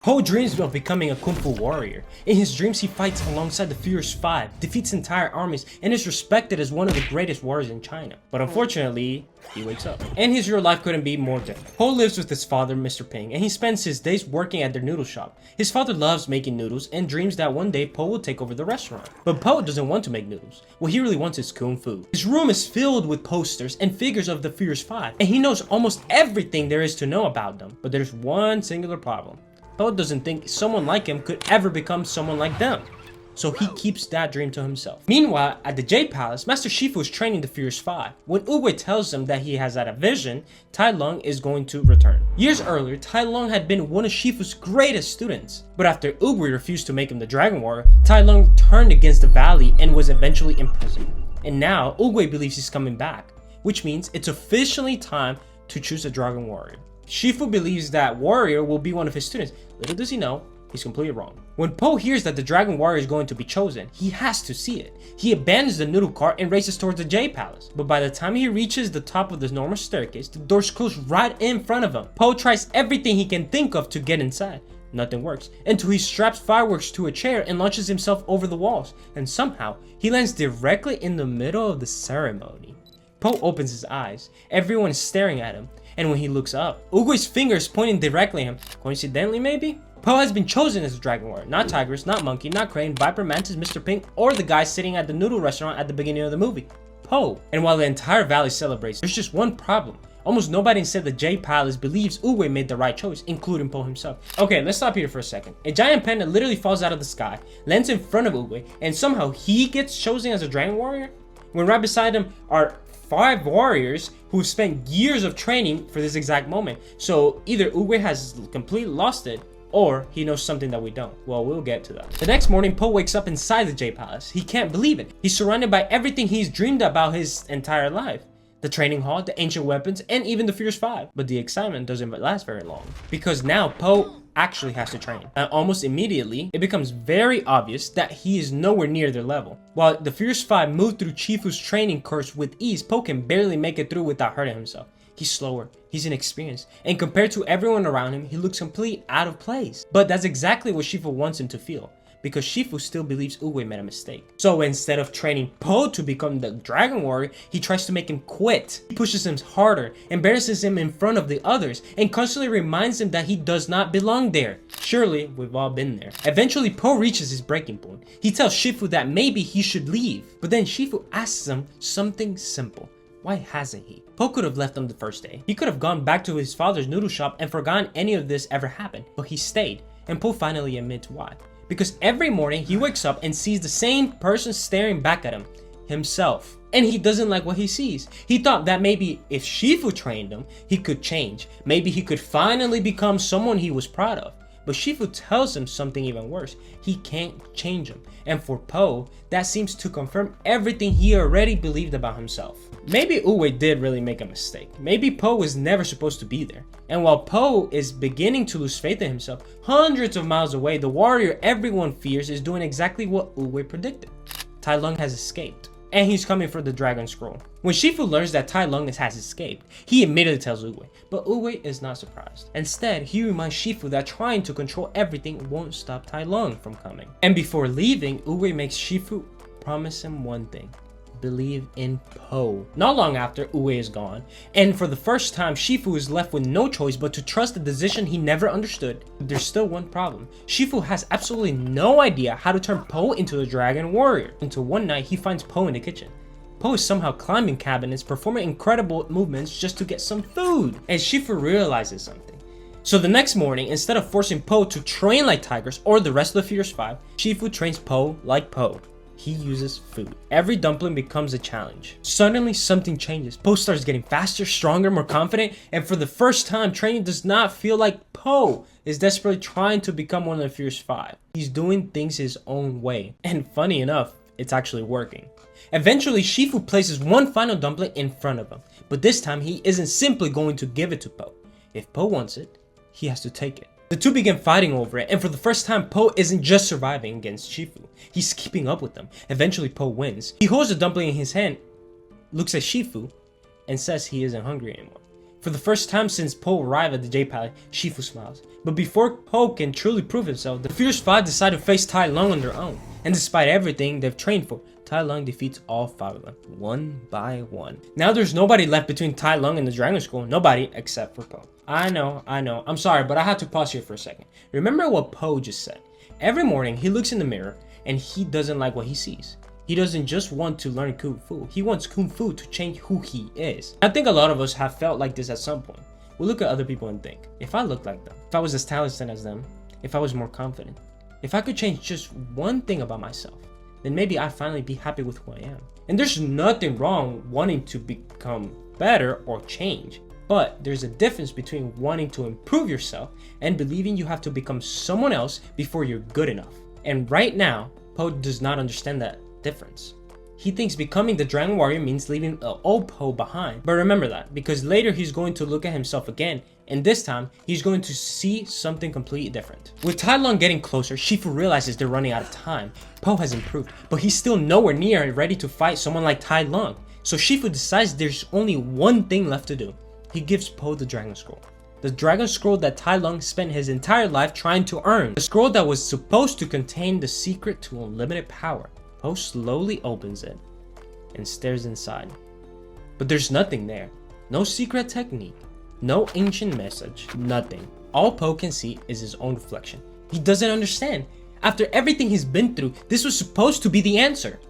Po dreams of becoming a Kung Fu warrior. In his dreams, he fights alongside the Furious Five, defeats entire armies, and is respected as one of the greatest warriors in China. But unfortunately, he wakes up. And his real life couldn't be more different. Po lives with his father, Mr. Ping, and he spends his days working at their noodle shop. His father loves making noodles and dreams that one day Po will take over the restaurant. But Po doesn't want to make noodles. What he really wants is Kung Fu. His room is filled with posters and figures of the Furious Five, and he knows almost everything there is to know about them. But there's one singular problem. Po doesn't think someone like him could ever become someone like them, so he keeps that dream to himself. Meanwhile, at the Jade Palace, Master Shifu is training the Furious Five. When Oogway tells him that he has had a vision, Tai Lung is going to return. Years earlier, Tai Lung had been one of Shifu's greatest students, but after Oogway refused to make him the Dragon Warrior, Tai Lung turned against the valley and was eventually imprisoned. And now, Oogway believes he's coming back, which means it's officially time to choose a Dragon Warrior. Shifu believes that warrior will be one of his students. Little does he know, he's completely wrong. When Po hears that the Dragon Warrior is going to be chosen, he has to see it. He abandons the noodle cart and races towards the Jade Palace. But by the time he reaches the top of the normal staircase, the doors close right in front of him. Po tries everything he can think of to get inside. Nothing works, until he straps fireworks to a chair and launches himself over the walls. And somehow, he lands directly in the middle of the ceremony. Po opens his eyes. Everyone is staring at him. And when he looks up, Oogway's finger is pointing directly at him. Coincidentally, maybe? Po has been chosen as a Dragon Warrior. Not Tigress, not Monkey, not Crane, Viper, Mantis, Mr. Pink, or the guy sitting at the noodle restaurant at the beginning of the movie. Po. And while the entire valley celebrates, there's just one problem. Almost nobody inside the Jade Palace believes Oogway made the right choice, including Po himself. Okay, let's stop here for a second. A giant panda literally falls out of the sky, lands in front of Oogway, and somehow he gets chosen as a Dragon Warrior? When right beside him are 5 warriors who've spent years of training for this exact moment. So either Oogway has completely lost it, or he knows something that we don't. Well, we'll get to that. The next morning, Po wakes up inside the Jade Palace. He can't believe it. He's surrounded by everything he's dreamed about his entire life. The training hall, the ancient weapons, and even the Furious Five. But the excitement doesn't last very long, because now Po actually has to train. And almost immediately, it becomes very obvious that he is nowhere near their level. While the Furious Five move through Shifu's training course with ease, Po can barely make it through without hurting himself. He's slower, he's inexperienced, and compared to everyone around him, he looks completely out of place. But that's exactly what Shifu wants him to feel, because Shifu still believes Oogway made a mistake. So instead of training Po to become the Dragon Warrior, he tries to make him quit. He pushes him harder, embarrasses him in front of the others, and constantly reminds him that he does not belong there. Surely, we've all been there. Eventually, Po reaches his breaking point. He tells Shifu that maybe he should leave, but then Shifu asks him something simple. Why hasn't he? Po could have left him the first day. He could have gone back to his father's noodle shop and forgotten any of this ever happened, but he stayed, and Po finally admits why. Because every morning he wakes up and sees the same person staring back at him, himself. And he doesn't like what he sees. He thought that maybe if Shifu trained him, he could change. Maybe he could finally become someone he was proud of. But Shifu tells him something even worse. He can't change him. And for Po, that seems to confirm everything he already believed about himself. Maybe Oogway did really make a mistake. Maybe Po was never supposed to be there. And while Po is beginning to lose faith in himself, hundreds of miles away, the warrior everyone fears is doing exactly what Oogway predicted. Tai Lung has escaped, and he's coming for the Dragon Scroll. When Shifu learns that Tai Lung has escaped, he immediately tells Oogway, but Oogway is not surprised. Instead, he reminds Shifu that trying to control everything won't stop Tai Lung from coming. And before leaving, Oogway makes Shifu promise him one thing. Believe in Po. Not long after, Oogway is gone, and for the first time, Shifu is left with no choice but to trust a decision he never understood. But there's still one problem. Shifu has absolutely no idea how to turn Po into the Dragon Warrior, until one night he finds Po in the kitchen. Po is somehow climbing cabinets, performing incredible movements just to get some food, and Shifu realizes something. So the next morning, instead of forcing Po to train like Tigers or the rest of the Furious Five, Shifu trains Po like Po. He uses food. Every dumpling becomes a challenge. Suddenly, something changes. Po starts getting faster, stronger, more confident, and for the first time, training does not feel like Po is desperately trying to become one of the Furious Five. He's doing things his own way. And funny enough, it's actually working. Eventually, Shifu places one final dumpling in front of him, but this time he isn't simply going to give it to Po. If Po wants it, he has to take it. The two begin fighting over it, and for the first time, Po isn't just surviving against Shifu. He's keeping up with them. Eventually, Po wins. He holds the dumpling in his hand, looks at Shifu, and says he isn't hungry anymore. For the first time since Po arrived at the J Palace, Shifu smiles. But before Po can truly prove himself, the Fierce Five decide to face Tai Lung on their own. And despite everything they've trained for, Tai Lung defeats all 5 of them, one by one. Now there's nobody left between Tai Lung and the Dragon Scroll, nobody except for Po. I know, I'm sorry, but I had to pause here for a second. Remember what Po just said. Every morning he looks in the mirror and he doesn't like what he sees. He doesn't just want to learn Kung Fu, he wants Kung Fu to change who he is. I think a lot of us have felt like this at some point. We look at other people and think, if I looked like them, if I was as talented as them, if I was more confident, if I could change just one thing about myself, then maybe I'd finally be happy with who I am. And there's nothing wrong wanting to become better or change. But there's a difference between wanting to improve yourself and believing you have to become someone else before you're good enough. And right now, Po does not understand that difference. He thinks becoming the Dragon Warrior means leaving the old Po behind. But remember that, because later he's going to look at himself again, and this time, he's going to see something completely different. With Tai Lung getting closer, Shifu realizes they're running out of time. Po has improved, but he's still nowhere near ready to fight someone like Tai Lung. So Shifu decides there's only one thing left to do. He gives Po the Dragon Scroll. The Dragon Scroll that Tai Lung spent his entire life trying to earn. The scroll that was supposed to contain the secret to unlimited power. Po slowly opens it and stares inside. But there's nothing there. No secret technique. No ancient message. Nothing. All Po can see is his own reflection. He doesn't understand. After everything he's been through, this was supposed to be the answer.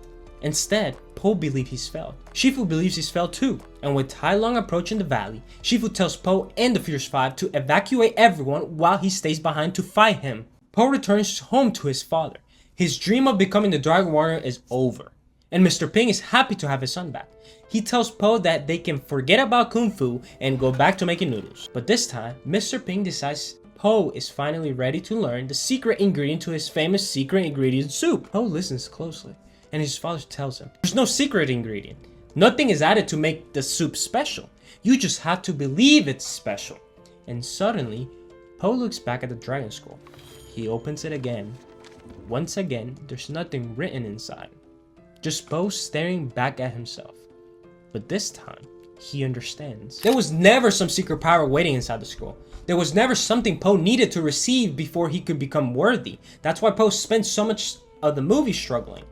Instead, Po believes he's failed. Shifu believes he's failed too. And with Tai Lung approaching the valley, Shifu tells Po and the Fierce Five to evacuate everyone while he stays behind to fight him. Po returns home to his father. His dream of becoming the Dragon Warrior is over. And Mr. Ping is happy to have his son back. He tells Po that they can forget about Kung Fu and go back to making noodles. But this time, Mr. Ping decides Po is finally ready to learn the secret ingredient to his famous secret ingredient soup. Po listens closely, and his father tells him, there's no secret ingredient. Nothing is added to make the soup special. You just have to believe it's special. And suddenly, Po looks back at the Dragon Scroll. He opens it again. Once again, there's nothing written inside. Just Po staring back at himself. But this time, he understands. There was never some secret power waiting inside the scroll. There was never something Po needed to receive before he could become worthy. That's why Po spent so much of the movie struggling.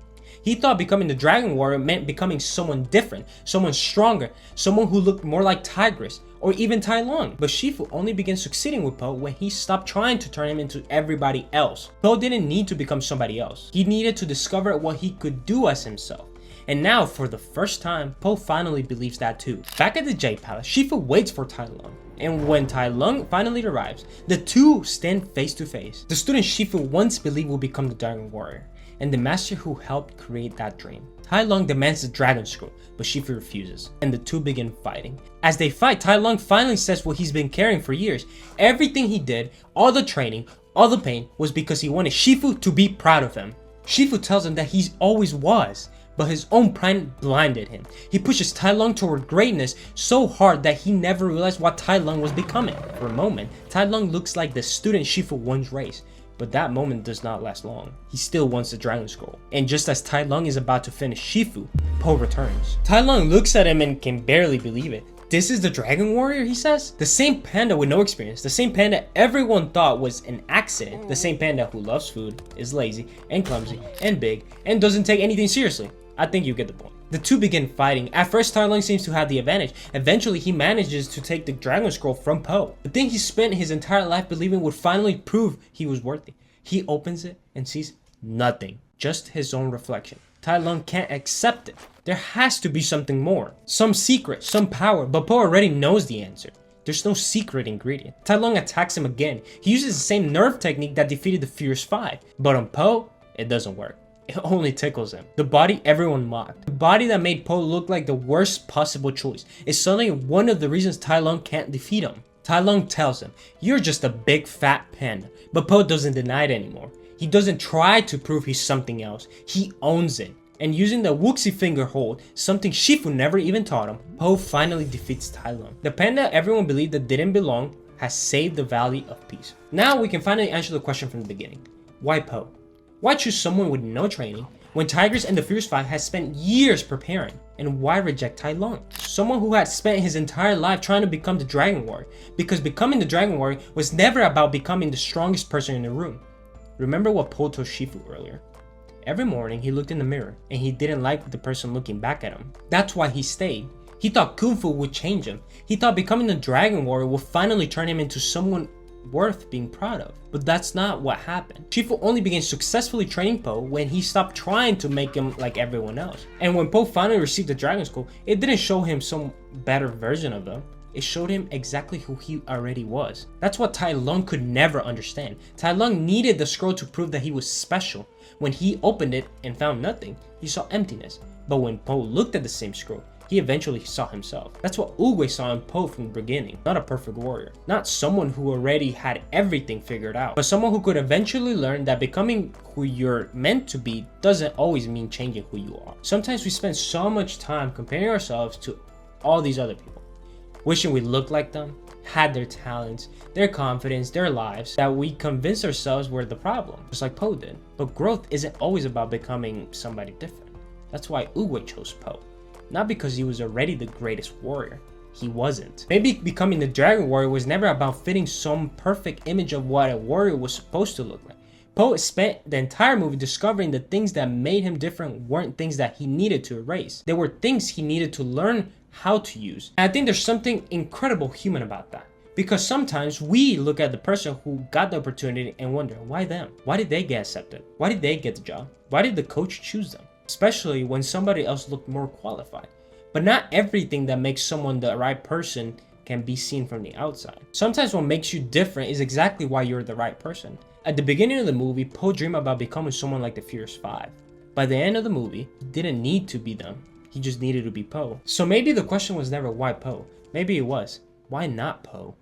He thought becoming the Dragon Warrior meant becoming someone different, someone stronger, someone who looked more like Tigress, or even Tai Lung. But Shifu only began succeeding with Po when he stopped trying to turn him into everybody else. Po didn't need to become somebody else. He needed to discover what he could do as himself. And now, for the first time, Po finally believes that too. Back at the J Palace, Shifu waits for Tai Lung. And when Tai Lung finally arrives, the two stand face to face. The student Shifu once believed will become the Dragon Warrior, and the master who helped create that dream. Tai Lung demands the Dragon Scroll, but Shifu refuses, and the two begin fighting. As they fight, Tai Lung finally says what he's been carrying for years. Everything he did, all the training, all the pain, was because he wanted Shifu to be proud of him. Shifu tells him that he always was, but his own pride blinded him. He pushes Tai Lung toward greatness so hard that he never realized what Tai Lung was becoming. For a moment, Tai Lung looks like the student Shifu once raised. But that moment does not last long. He still wants the Dragon Scroll. And just as Tai Lung is about to finish Shifu, Po returns. Tai Lung looks at him and can barely believe it. This is the Dragon Warrior, he says? The same panda with no experience, the same panda everyone thought was an accident, the same panda who loves food, is lazy, and clumsy, and big, and doesn't take anything seriously. I think you get the point. The two begin fighting. At first, Tai Lung seems to have the advantage. Eventually, he manages to take the Dragon Scroll from Po. The thing he spent his entire life believing would finally prove he was worthy. He opens it and sees nothing, just his own reflection. Tai Lung can't accept it. There has to be something more. Some secret, some power, but Po already knows the answer. There's no secret ingredient. Tai Lung attacks him again. He uses the same nerve technique that defeated the Fierce Five. But on Po, it doesn't work. It only tickles him. The body everyone mocked, the body that made Po look like the worst possible choice, is suddenly one of the reasons Tai Lung can't defeat him. Tai Lung tells him, you're just a big fat panda. But Po doesn't deny it anymore. He doesn't try to prove he's something else. He owns it. And using the Wuxi finger hold, something Shifu never even taught him, Po finally defeats Tai Lung. The panda everyone believed that didn't belong has saved the Valley of Peace. Now we can finally answer the question from the beginning. Why Po? Why choose someone with no training, when Tigers and the Fierce Five had spent years preparing? And why reject Tai Lung? Someone who had spent his entire life trying to become the Dragon Warrior, because becoming the Dragon Warrior was never about becoming the strongest person in the room. Remember what Po told Shifu earlier. Every morning he looked in the mirror and he didn't like the person looking back at him. That's why he stayed. He thought Kung Fu would change him. He thought becoming the Dragon Warrior would finally turn him into someone worth being proud of. But that's not what happened. Shifu only began successfully training Po when he stopped trying to make him like everyone else. And when Po finally received the Dragon Scroll, it didn't show him some better version of him. It showed him exactly who he already was. That's what Tai Lung could never understand. Tai Lung needed the scroll to prove that he was special. When he opened it and found nothing, he saw emptiness. But when Po looked at the same scroll, he eventually saw himself. That's what Oogway saw in Po from the beginning. Not a perfect warrior. Not someone who already had everything figured out. But someone who could eventually learn that becoming who you're meant to be doesn't always mean changing who you are. Sometimes we spend so much time comparing ourselves to all these other people, wishing we looked like them, had their talents, their confidence, their lives, that we convince ourselves we're the problem, just like Po did. But growth isn't always about becoming somebody different. That's why Oogway chose Po. Not because he was already the greatest warrior. He wasn't. Maybe becoming the Dragon Warrior was never about fitting some perfect image of what a warrior was supposed to look like. Po spent the entire movie discovering the things that made him different weren't things that he needed to erase. They were things he needed to learn how to use. And I think there's something incredible human about that. Because sometimes we look at the person who got the opportunity and wonder, why them? Why did they get accepted? Why did they get the job? Why did the coach choose them? Especially when somebody else looked more qualified. But not everything that makes someone the right person can be seen from the outside. Sometimes what makes you different is exactly why you're the right person. At the beginning of the movie, Po dreamed about becoming someone like the Fierce Five. By the end of the movie, he didn't need to be them. He just needed to be Po. So maybe the question was never why Po. Maybe it was, why not Po?